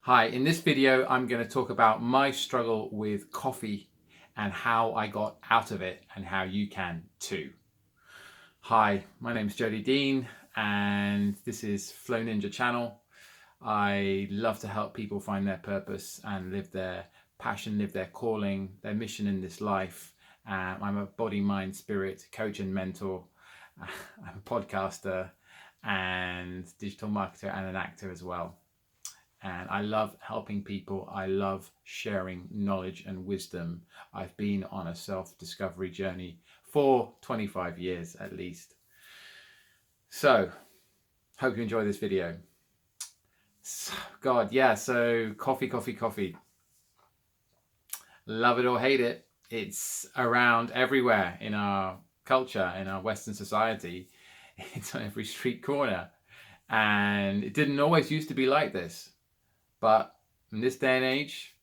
Hi, in this video, I'm going to talk about my struggle with coffee and how I got out of it and how you can too. Hi, my name is Jody Dean and this is Flow Ninja channel. I love to help people find their purpose and live their passion, live their calling, their mission in this life. I'm a body, mind, spirit coach and mentor. I'm a podcaster and digital marketer and an actor as well. And I love helping people. I love sharing knowledge and wisdom. I've been on a self-discovery journey for 25 years at least. So, hope you enjoy this video. God, yeah, so coffee. Love it or hate it, it's around everywhere in our culture, in our Western society. It's on every street corner. And it didn't always used to be like this. But in this day and age,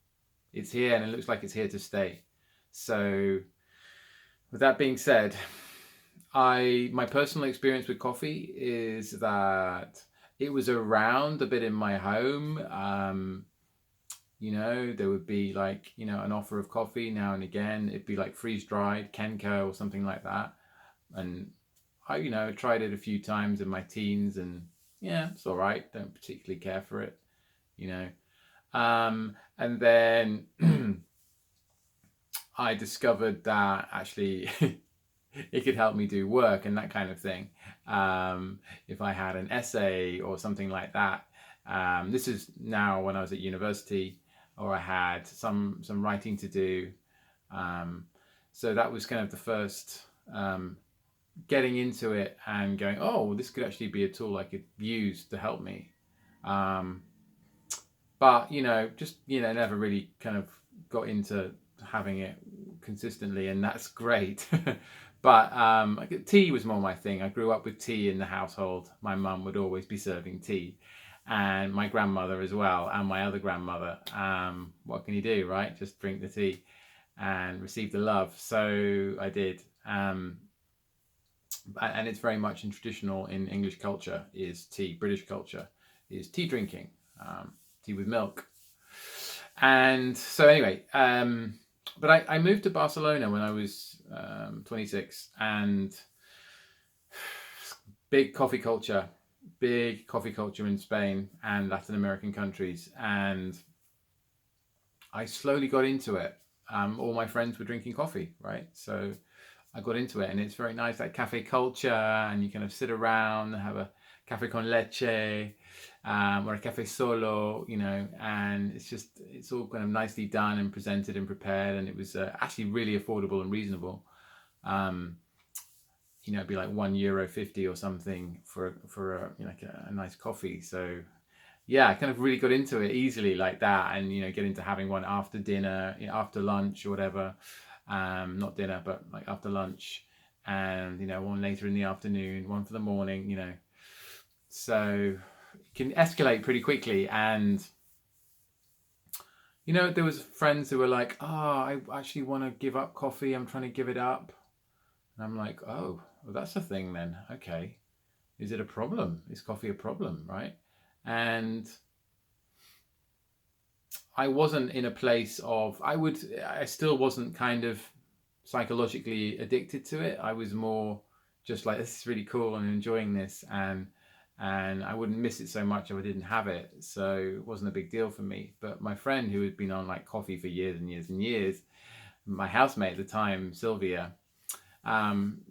it's here and it looks like it's here to stay. So with that being said, my personal experience with coffee is that it was around a bit in my home. There would be like, an offer of coffee now and again. It'd be like freeze-dried, Kenko or something like that. And I tried it a few times in my teens and yeah, it's all right. Don't particularly care for it. And then I discovered that actually it could help me do work and that kind of thing. If I had an essay or something like that, this is now when I was at university, or I had some writing to do. So that was kind of the first getting into it and going, oh, this could actually be a tool I could use to help me. But never really kind of got into having it consistently, and that's great. But tea was more my thing. I grew up with tea in the household. My mum would always be serving tea, and my grandmother as well, and my other grandmother. What can you do, right? Just drink the tea and receive the love. So I did. And it's very much in traditional in English culture is tea. British culture is tea drinking. Tea with milk. And so anyway, but I moved to Barcelona when I was 26, and big coffee culture in Spain and Latin American countries. And I slowly got into it. All my friends were drinking coffee, right? So I got into it, and it's very nice, like cafe culture, and you kind of sit around and have a cafe con leche, or a cafe solo, and it's all kind of nicely done and presented and prepared, and it was actually really affordable and reasonable. It'd be like €1.50 or something for a nice coffee. So yeah, I kind of really got into it easily like that, and get into having one after dinner, after lunch or whatever. Not dinner, but like after lunch, and one later in the afternoon, one for the morning, so it can escalate pretty quickly. And there was friends who were like, oh, I actually want to give up coffee, I'm trying to give it up. And I'm like, oh, well, that's a thing then. Okay, is it a problem? Is coffee a problem, right? And I wasn't in a place of, I still wasn't kind of psychologically addicted to it. I was more just like, this is really cool and enjoying this, and I wouldn't miss it so much if I didn't have it. So it wasn't a big deal for me. But my friend, who had been on like coffee for years and years and years, my housemate at the time, Sylvia,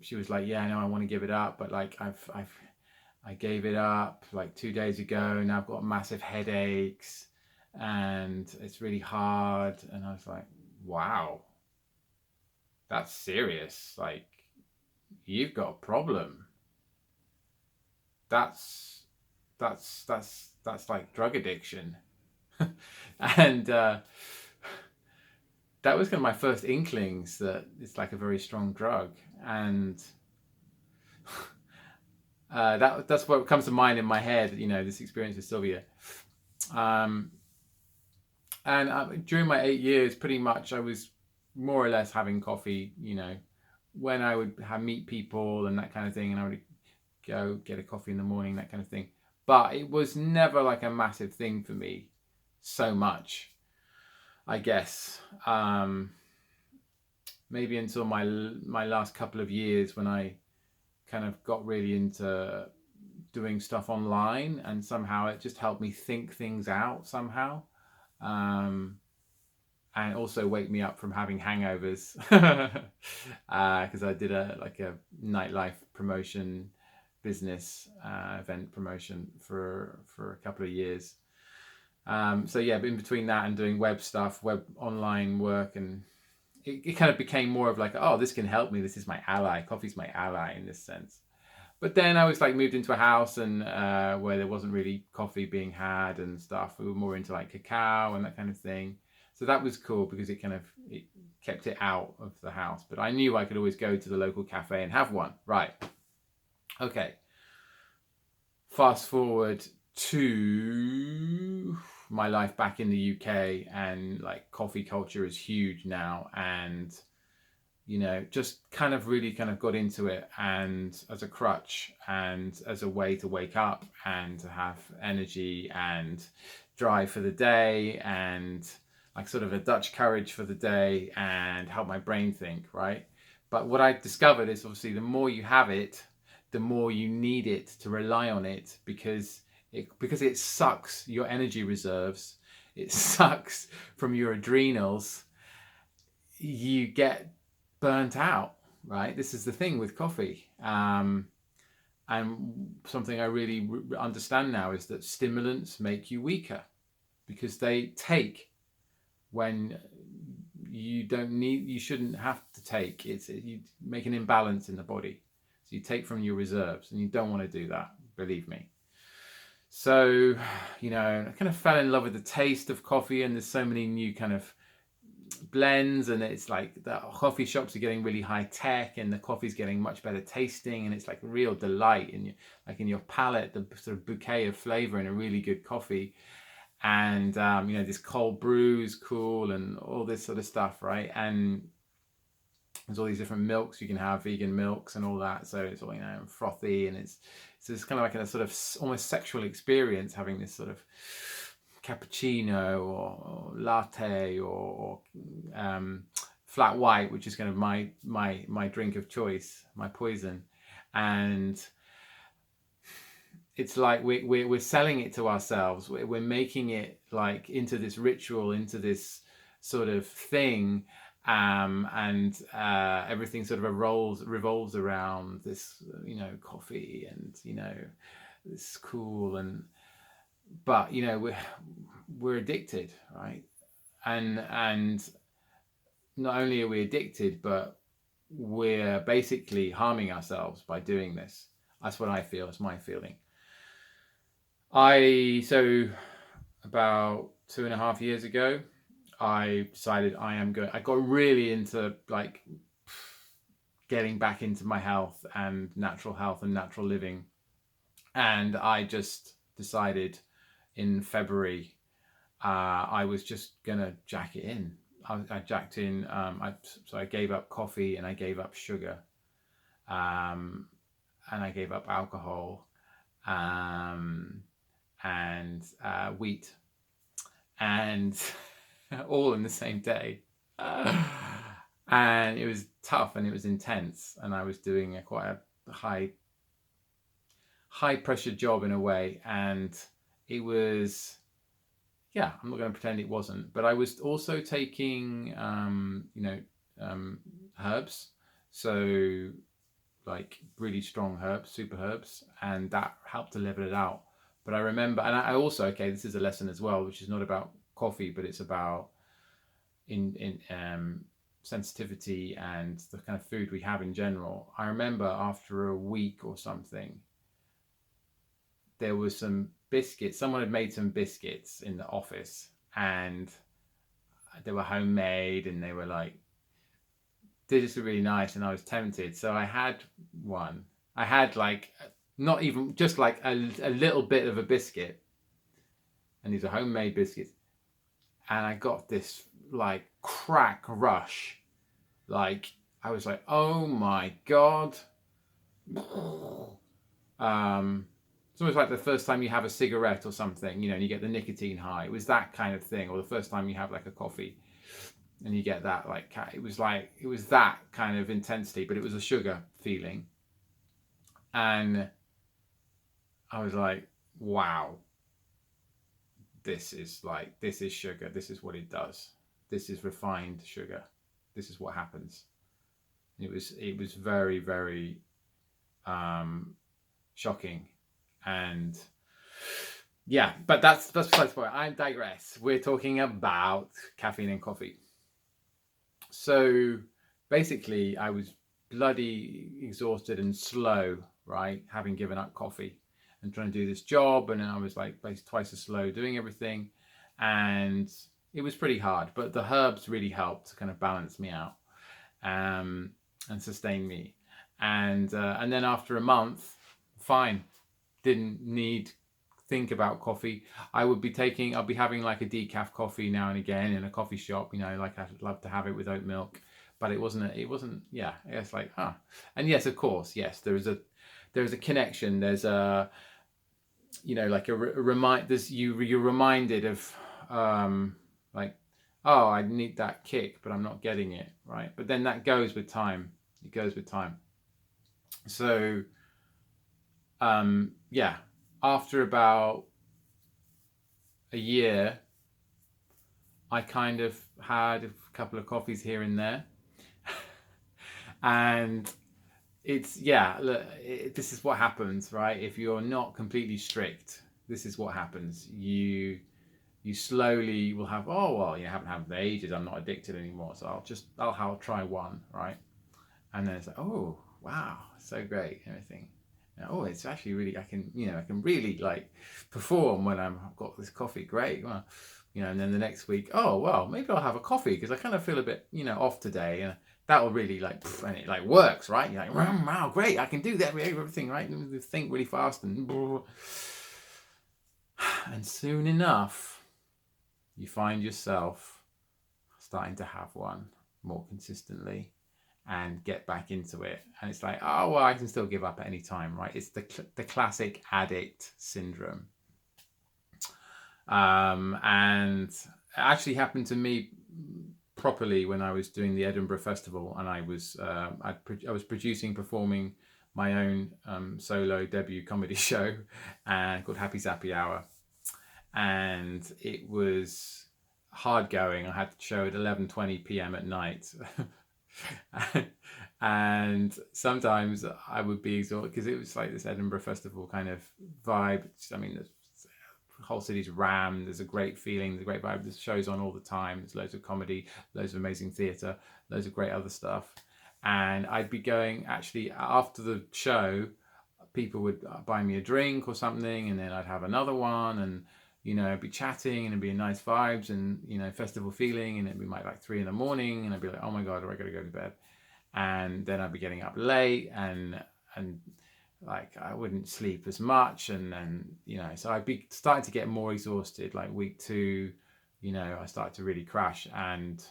she was like, yeah, no, I want to give it up, but like I gave it up like 2 days ago, and I've got massive headaches and it's really hard. And I was like, wow, that's serious. Like, you've got a problem. That's like drug addiction. And that was kind of my first inklings that it's like a very strong drug. And that's what comes to mind in my head, this experience with Sylvia. And during my 8 years, pretty much I was more or less having coffee, when I would meet people and that kind of thing, and I would go get a coffee in the morning, that kind of thing. But it was never like a massive thing for me. so much, I guess. Maybe until my last couple of years, when I kind of got really into doing stuff online, and somehow it just helped me think things out somehow. And also wake me up from having hangovers, because I did a nightlife promotion business, event promotion for a couple of years. So yeah, but in between that and doing web stuff, web online work, and it kind of became more of like, oh, this can help me. This is my ally. Coffee's my ally in this sense. But then I was like moved into a house, and where there wasn't really coffee being had and stuff. We were more into like cacao and that kind of thing. So that was cool because it kept it out of the house. But I knew I could always go to the local cafe and have one. Right. Okay. Fast forward to my life back in the UK, and like coffee culture is huge now, and just kind of really kind of got into it, and as a crutch and as a way to wake up and to have energy and drive for the day, and like sort of a Dutch courage for the day, and help my brain think, right? But what I discovered is, obviously, the more you have it, the more you need it to rely on it, because it sucks your energy reserves, it sucks from your adrenals, you get burnt out, right? This is the thing with coffee. And something I really understand now is that stimulants make you weaker, because they take when you shouldn't have to take. You make an imbalance in the body. So you take from your reserves, and you don't want to do that, believe me. So, I kind of fell in love with the taste of coffee, and there's so many new kind of blends, and it's like the coffee shops are getting really high tech, and the coffee's getting much better tasting, and it's like a real delight in your palate, the sort of bouquet of flavor in a really good coffee. And this cold brew is cool, and all this sort of stuff, right? And there's all these different milks you can have, vegan milks and all that, so it's all frothy, and it's kind of like a sort of almost sexual experience, having this sort of cappuccino or latte or flat white, which is kind of my drink of choice, my poison. And it's like we're selling it to ourselves. We're making it like into this ritual, into this sort of thing, and everything sort of revolves around this, coffee, and it's cool, but we're addicted, right? And not only are we addicted, but we're basically harming ourselves by doing this. That's what I feel. It's my feeling. So about 2.5 years ago, I decided I got really into like getting back into my health and natural living. And I just decided in February, I was just gonna jack it in. I jacked in. So I gave up coffee, and I gave up sugar, and I gave up alcohol, and wheat, and all in the same day. And it was tough, and it was intense, and I was doing quite a high pressure job in a way, and it was, yeah, I'm not going to pretend it wasn't, but I was also taking herbs, so like really strong herbs, super herbs, and that helped to level it out. But I remember, and I also, okay, this is a lesson as well, which is not about coffee, but it's about in sensitivity and the kind of food we have in general. I remember after a week or something, there was some biscuits. Someone had made some biscuits in the office, and they were homemade, and they're just really nice, and I was tempted. So I had one. I had like, not even just like a little bit of a biscuit, and these are homemade biscuits, and I got this like crack rush. Like I was like, oh my God. It's almost like the first time you have a cigarette or something, and you get the nicotine high. It was that kind of thing. Or the first time you have like a coffee and you get that, it was that kind of intensity, but it was a sugar feeling. And I was like, wow, this is sugar. This is what it does. This is refined sugar. This is what happens. It was very, very shocking. And yeah, but that's besides the point. I digress. We're talking about caffeine and coffee. So basically, I was bloody exhausted and slow, right? Having given up coffee and trying to do this job, and then I was like twice as slow doing everything, and it was pretty hard. But the herbs really helped to kind of balance me out and sustain me. And then after a month, fine, didn't think about coffee. I'll be having like a decaf coffee now and again in a coffee shop, like I'd love to have it with oat milk, but it wasn't, yeah, it's like, and yes, of course, yes, there's a connection. There's a, like you're reminded of, like, oh, I need that kick, but I'm not getting it, right? But then that goes with time. It goes with time. So, yeah, after about a year, I kind of had a couple of coffees here and there. And this is what happens, right? If you're not completely strict, this is what happens. You slowly will have, oh, well, you haven't had for ages, I'm not addicted anymore, so I'll try one, right? And then it's like, oh, wow, so great, everything. Oh, it's actually really, I can really like perform when I've got this coffee. Great. Well, and then the next week, oh, well, maybe I'll have a coffee because I kind of feel a bit, off today. And that will really and it like works, right? You're like, wow, great. I can do that, everything, right? You think really fast and soon enough, you find yourself starting to have one more consistently and get back into it. And it's like, oh, well, I can still give up at any time, right? It's the classic addict syndrome. And it actually happened to me properly when I was doing the Edinburgh Festival, and I was performing my own solo debut comedy show called Happy Zappy Hour. And it was hard going. I had the show at 11:20 p.m. at night. And sometimes I would be exhausted because it was like this Edinburgh Festival kind of vibe. I mean, the whole city's rammed. There's a great feeling, there's a great vibe. There's shows on all the time. There's loads of comedy, loads of amazing theatre, loads of great other stuff. And I'd be going, actually, after the show, people would buy me a drink or something, and then I'd have another one, and I'd be chatting, and it'd be nice vibes and, festival feeling, and it'd be like 3 a.m, and I'd be like, oh my God, I gotta go to bed. And then I'd be getting up late, and like I wouldn't sleep as much, and then, so I'd be starting to get more exhausted. Like week 2, I started to really crash, and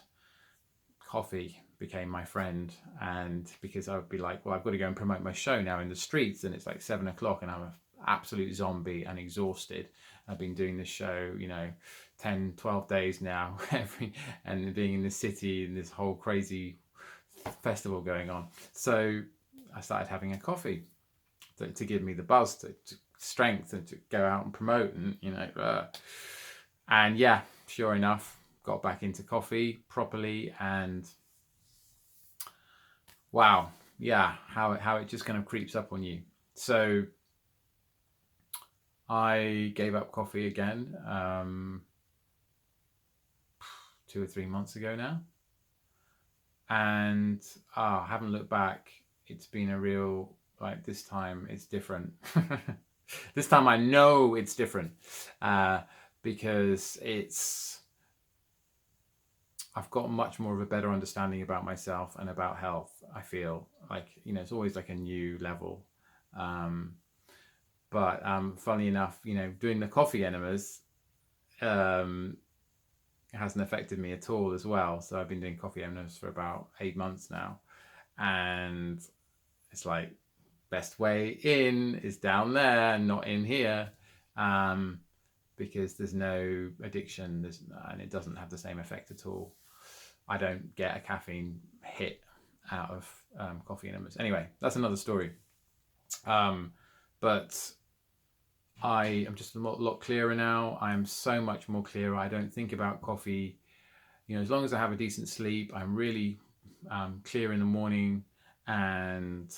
coffee became my friend. And because I would be like, well, I've got to go and promote my show now in the streets, and it's like 7 o'clock, and I'm an absolute zombie and exhausted. I've been doing this show, 10, 12 days now, and being in the city and this whole crazy festival going on. So I started having a coffee to give me the buzz, to strength, and to go out and promote, and and yeah, sure enough, got back into coffee properly, and wow, yeah, how it just kind of creeps up on you. So I gave up coffee again 2 or 3 months ago now, and I haven't looked back. It's been a real, like, this time it's different. This time I know it's different because I've got much more of a better understanding about myself and about health. I feel like, it's always like a new level. But funnily enough, doing the coffee enemas hasn't affected me at all as well. So I've been doing coffee enemas for about 8 months now, and it's like best way in is down there, not in here, because there's no addiction, and it doesn't have the same effect at all. I don't get a caffeine hit out of coffee enemas. Anyway, that's another story. But I am just a lot clearer now. I am so much more clearer. I don't think about coffee. As long as I have a decent sleep, I'm really clear in the morning, and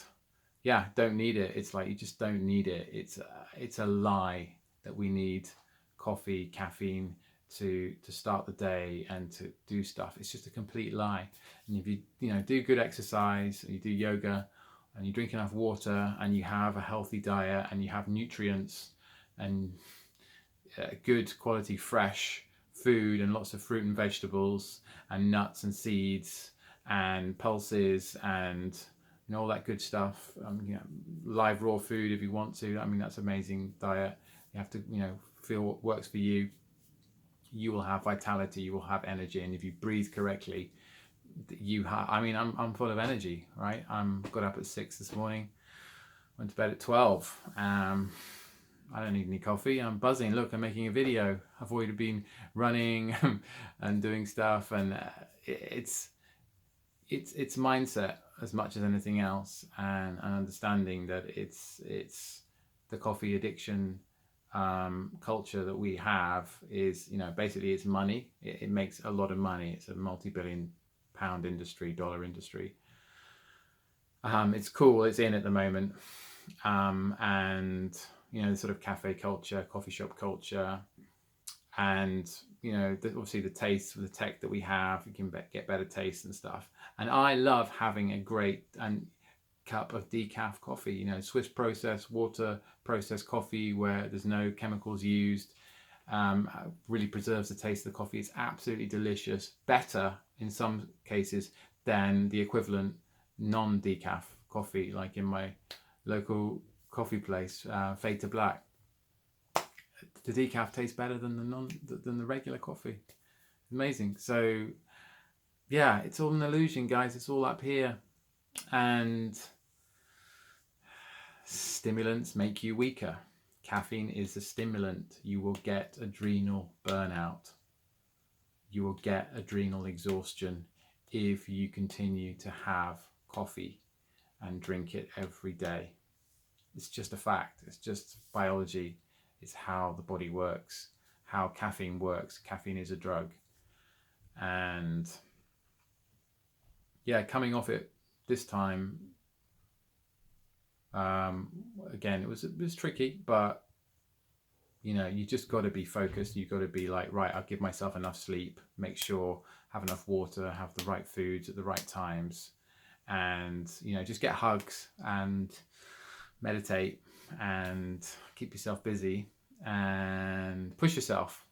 yeah, don't need it. It's like you just don't need it. It's a lie that we need coffee, caffeine to start the day and to do stuff. It's just a complete lie. And if you do good exercise, and you do yoga, and you drink enough water, and you have a healthy diet, and you have nutrients and good quality fresh food and lots of fruit and vegetables and nuts and seeds and pulses and all that good stuff, live raw food if you want to. That's amazing diet. You have to feel what works for you. You will have vitality, you will have energy, and if you breathe correctly, I'm full of energy, right? Got up at 6 this morning, went to bed at 12. I don't need any coffee. I'm buzzing. Look, I'm making a video. I've already been running and doing stuff, and it's mindset as much as anything else, and understanding that it's the coffee addiction culture that we have is, basically it's money. It makes a lot of money. It's a multi-billion-pound industry, dollar industry. It's cool. It's in at the moment, and the sort of cafe culture, coffee shop culture, and obviously the taste, the tech that we have, you can get better taste and stuff. And I love having a great cup of decaf coffee, Swiss processed, water processed coffee where there's no chemicals used. Really preserves the taste of the coffee. It's absolutely delicious, better in some cases than the equivalent non-decaf coffee, like in my local coffee place, Fade to Black. The decaf tastes better than the regular coffee. Amazing. So yeah, it's all an illusion, guys. It's all up here, and stimulants make you weaker. Caffeine is a stimulant. You will get adrenal burnout. You will get adrenal exhaustion if you continue to have coffee and drink it every day. It's just a fact. It's just biology. It's how the body works, how caffeine works. Caffeine is a drug. And yeah, coming off it this time, again, it was tricky, but you just got to be focused. You've got to be like, right, I'll give myself enough sleep, make sure, have enough water, have the right foods at the right times, and just get hugs and meditate and keep yourself busy and push yourself,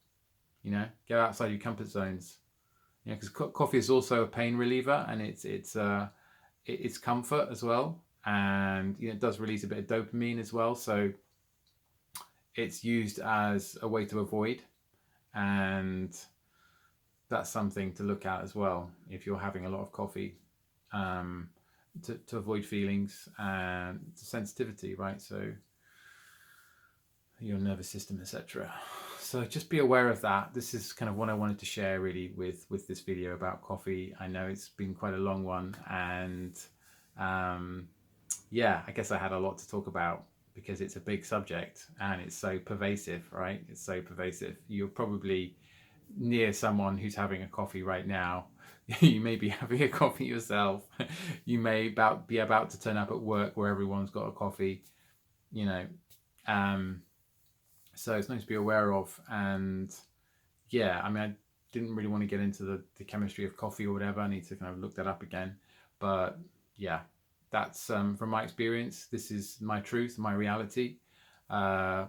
go outside your comfort zones, because coffee is also a pain reliever, and it's comfort as well, and it does release a bit of dopamine as well, so it's used as a way to avoid, and that's something to look at as well if you're having a lot of coffee, to avoid feelings and sensitivity, right? So your nervous system, etc. So just be aware of that. This is kind of what I wanted to share really with this video about coffee. I know it's been quite a long one, and yeah, I guess I had a lot to talk about because it's a big subject and it's so pervasive, right? It's so pervasive. You're probably near someone who's having a coffee right now. You may be having a coffee yourself. You may be about to turn up at work where everyone's got a coffee, so it's nice to be aware of. And yeah, I didn't really want to get into the chemistry of coffee or whatever. I need to kind of look that up again. But yeah, that's from my experience. This is my truth, my reality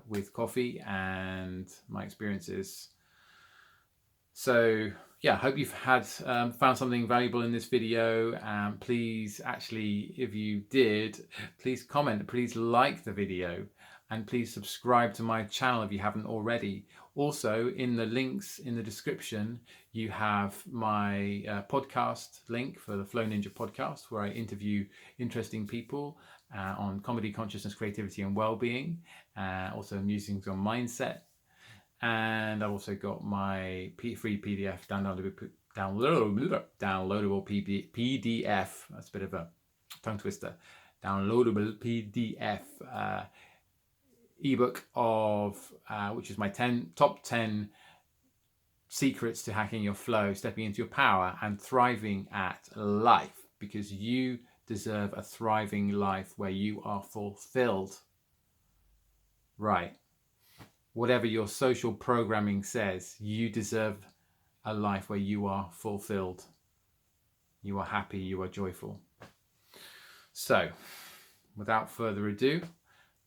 with coffee and my experiences. So yeah, I hope you've found something valuable in this video. Please, actually, if you did, please comment, please like the video, and please subscribe to my channel if you haven't already. Also, in the links in the description, you have my podcast link for the Flow Ninja podcast, where I interview interesting people on comedy, consciousness, creativity, and well-being. Also, musings on mindset. And I've also got my free PDF downloadable PDF. That's a bit of a tongue twister. Downloadable PDF ebook of which is my top 10 secrets to hacking your flow, stepping into your power, and thriving at life, because you deserve a thriving life where you are fulfilled. Right. Whatever your social programming says, you deserve a life where you are fulfilled. You are happy, you are joyful. So, without further ado,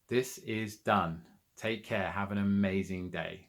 this is done. Take care. Have an amazing day.